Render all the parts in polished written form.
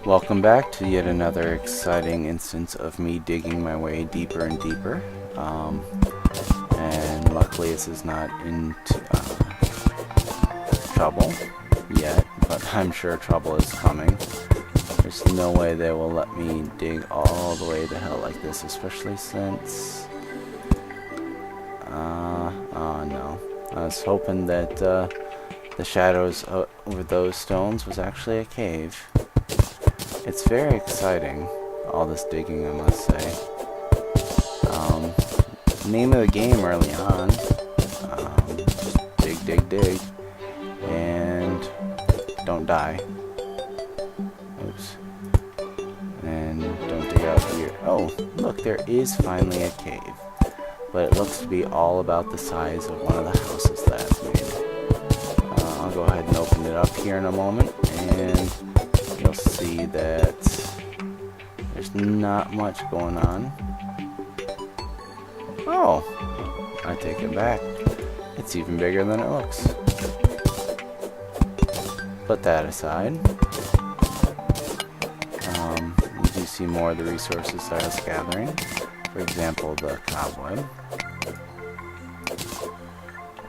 Welcome back to yet another exciting instance of me digging my way deeper and deeper. And luckily this is not into trouble yet, but I'm sure trouble is coming. There's no way they will let me dig all the way to hell like this, especially since... oh no. I was hoping that the shadows over those stones was actually a cave. It's very exciting, all this digging, I must say. Name of the game early on, just dig, dig, dig, and don't die. Oops. And don't dig out here. Oh, look, there is finally a cave. But it looks to be all about the size of one of the houses that I've made. I'll go ahead and open it up here in a moment, and you'll see that there's not much going on. Oh, I take it back. It's even bigger than it looks. Put that aside. You do see more of the resources that I was gathering. For example, the cobweb.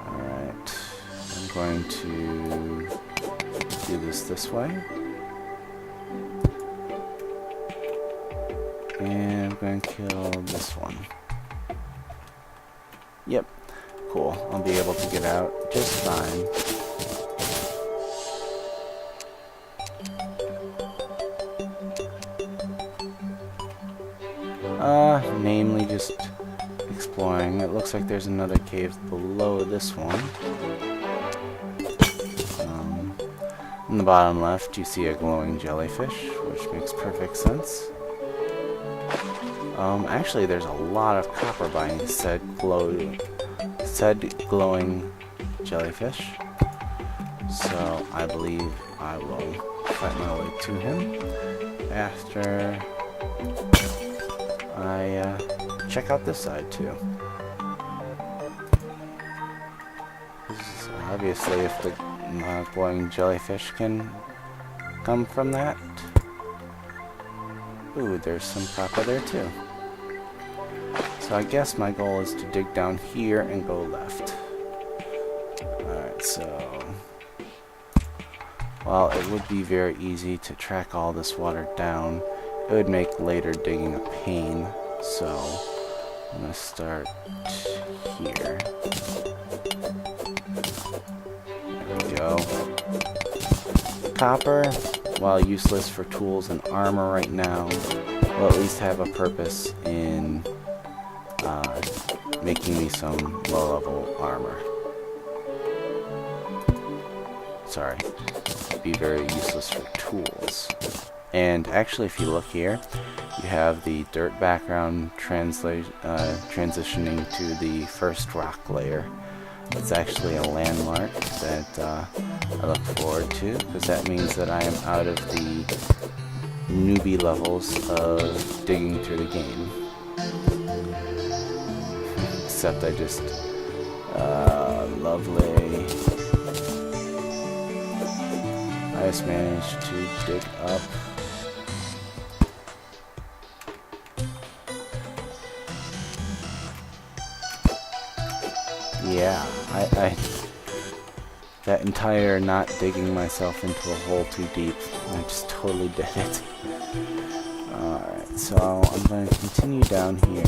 Alright, I'm going to do this way. And I'm going to kill this one. Yep, cool. I'll be able to get out just fine. Namely just exploring. It looks like there's another cave below this one. In the bottom left, you see a glowing jellyfish, which makes perfect sense. Actually, there's a lot of copper by said glowing jellyfish. So I believe I will fight my way to him after I check out this side too. Obviously, if the glowing jellyfish can come from that. Ooh, there's some copper there too. So I guess my goal is to dig down here and go left. Alright, so... while it would be very easy to track all this water down, it would make later digging a pain. So I'm going to start here. There we go. Copper, while useless for tools and armor right now, will at least have a purpose in making me some low-level armor. Sorry, be very useless for tools. And actually, if you look here, you have the dirt background transitioning to the first rock layer. It's actually a landmark that I look forward to, because that means that I am out of the newbie levels of digging through the game. Except I just... lovely. I just managed to dig up. Yeah, I that entire not digging myself into a hole too deep, I just totally did it. Alright, so I'm going to continue down here.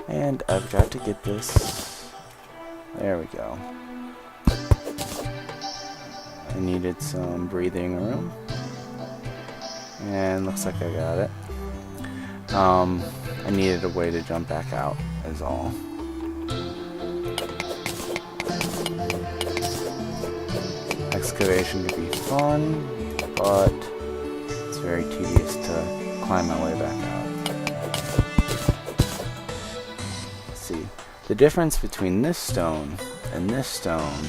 And I've got to get this. There we go. I needed some breathing room. And looks like I got it. I needed a way to jump back out, is all. Excavation can be fun, but it's very tedious to climb my way back out. See, the difference between this stone and this stone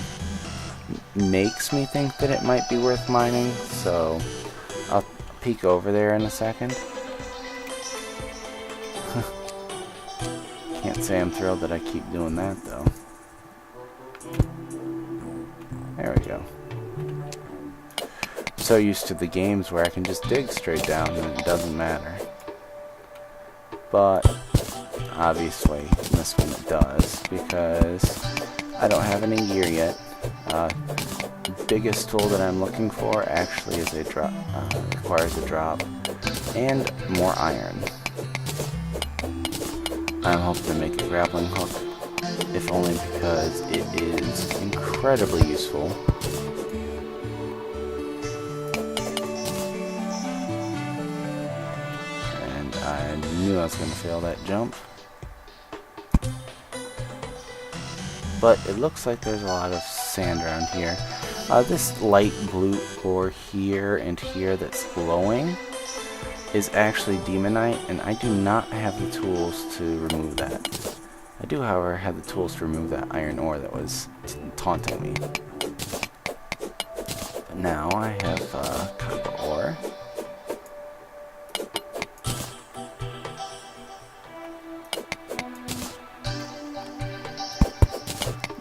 makes me think that it might be worth mining, so I'll peek over there in a second. Can't can't say I'm thrilled that I keep doing that, though. There we go. So used to the games where I can just dig straight down and it doesn't matter. But obviously in this one it does, because I don't have any gear yet. Biggest tool that I'm looking for actually is a drop, requires a drop and more iron. I'm hoping to make a grappling hook, if only because it is incredibly useful. And I knew I was going to fail that jump. But it looks like there's a lot of sand around here. This light blue ore here and here that's glowing is actually demonite, and I do not have the tools to remove that. I do, however, have the tools to remove that iron ore that was taunting me. But now I have copper ore.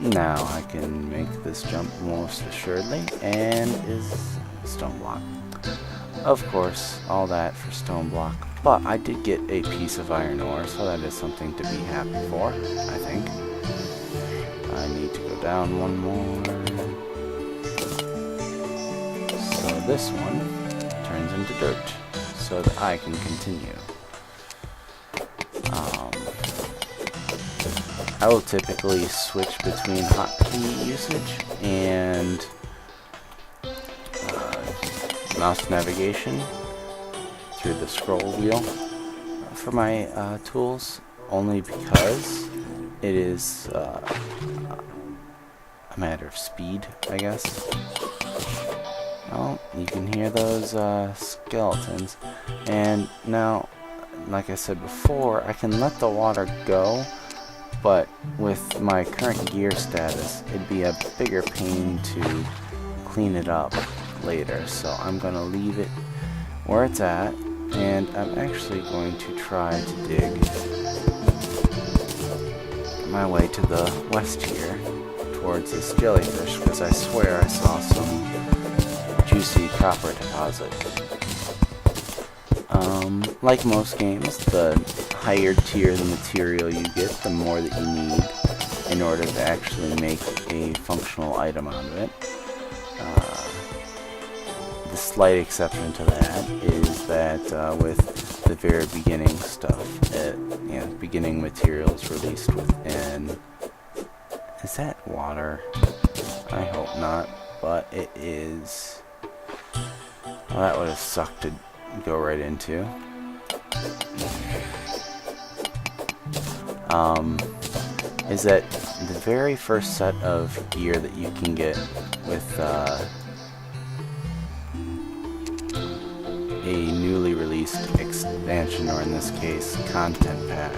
Now I can make this jump most assuredly, and is stone block. Of course, all that for stone block, but I did get a piece of iron ore, so that is something to be happy for, I think. I need to go down one more. So this one turns into dirt, so that I can continue. I will typically switch between hotkey usage and mouse navigation through the scroll wheel for my tools, only because it is a matter of speed, I guess. Well, you can hear those skeletons, and now, like I said before, I can let the water go, but with my current gear status, it'd be a bigger pain to clean it up later, so I'm going to leave it where it's at, and I'm actually going to try to dig my way to the west here towards this jellyfish, because I swear I saw some juicy copper deposit. Like most games, the higher tier the material you get, the more that you need in order to actually make a functional item out of it. The slight exception to that is that with the very beginning stuff, beginning materials released within... Is that water? I hope not, but it is. Well, that would have sucked to go right into. Is that the very first set of gear that you can get with a newly released expansion, or in this case, content pack,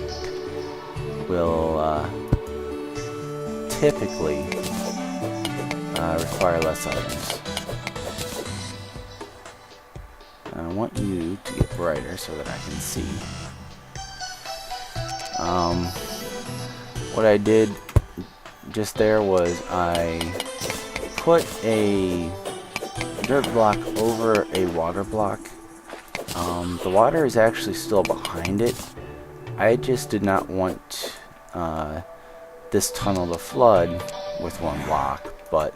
will typically require less items. I want you to get brighter so that I can see. What I did just there was I put a dirt block over a water block. The water is actually still behind it. I just did not want this tunnel to flood with one block, but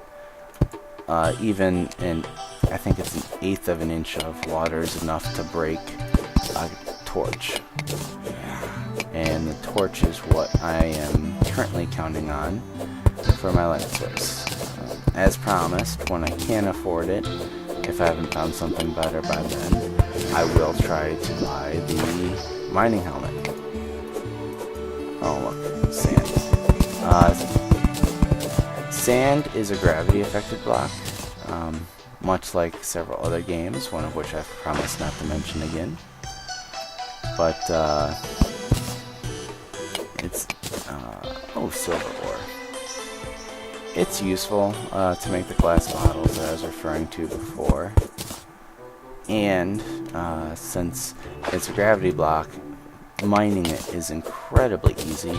even in, I think it's 1/8 of an inch of water is enough to break a torch. And the torch is what I am currently counting on for my light source. As promised, when I can afford it, if I haven't found something better by then, I will try to buy the mining helmet. Oh look, sand. Sand is a gravity affected block, much like several other games, one of which I've promised not to mention again. But it's silver ore. It's useful to make the glass bottles that I was referring to before, and since it's a gravity block, mining it is incredibly easy.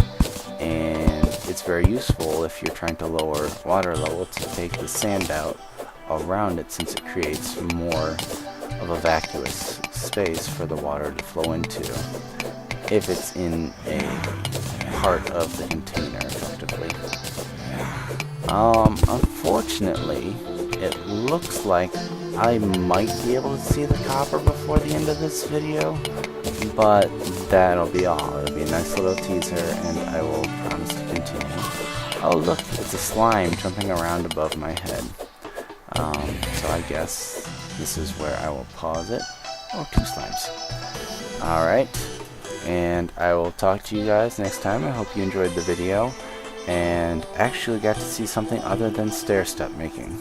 and it's very useful if you're trying to lower water level to take the sand out around it, since it creates more of a vacuous space for the water to flow into if it's in a part of the container effectively. Unfortunately, it looks like I might be able to see the copper before the end of this video, but that'll be all. It'll be a nice little teaser, and I will promise to continue. Oh look, it's a slime jumping around above my head. So I guess this is where I will pause it. Oh, 2 slimes. Alright, and I will talk to you guys next time. I hope you enjoyed the video and actually got to see something other than stair step making.